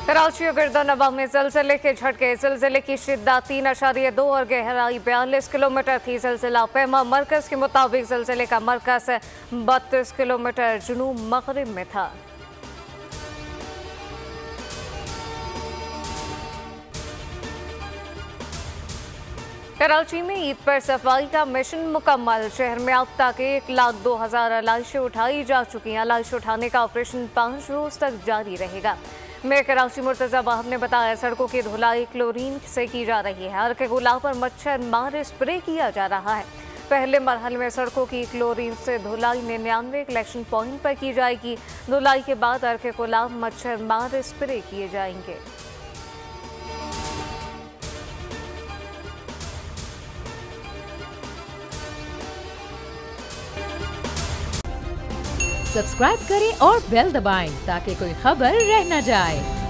कराची और गिरदानवां में ज़लज़ले के झटके। ज़लज़ले की शिद्दत 3.2 और गहराई 42 किलोमीटर थी। ज़लज़ला पैमा मरकज़ के मुताबिक ज़लज़ले का मरकज़ 32 किलोमीटर जुनूब मगरिब में था। कराची में ईद पर सफाई का मिशन मुकम्मल। शहर में अब तक 1,02,000 अलाइशें उठाई जा चुकी हैं। अलाइश उठाने का ऑपरेशन 5 रोज तक जारी रहेगा। मेयर कराची मुर्तज़ा वाहब ने बताया, सड़कों की धुलाई क्लोरीन से की जा रही है। अर्के गुलाब पर मच्छर मार स्प्रे किया जा रहा है। पहले मरहले में सड़कों की क्लोरीन से धुलाई 99 कलेक्शन पॉइंट पर की जाएगी। धुलाई के बाद अर्के गुलाब मच्छर मार स्प्रे किए जाएंगे। सब्सक्राइब करें और बेल दबाएं ताकि कोई खबर रह न जाए।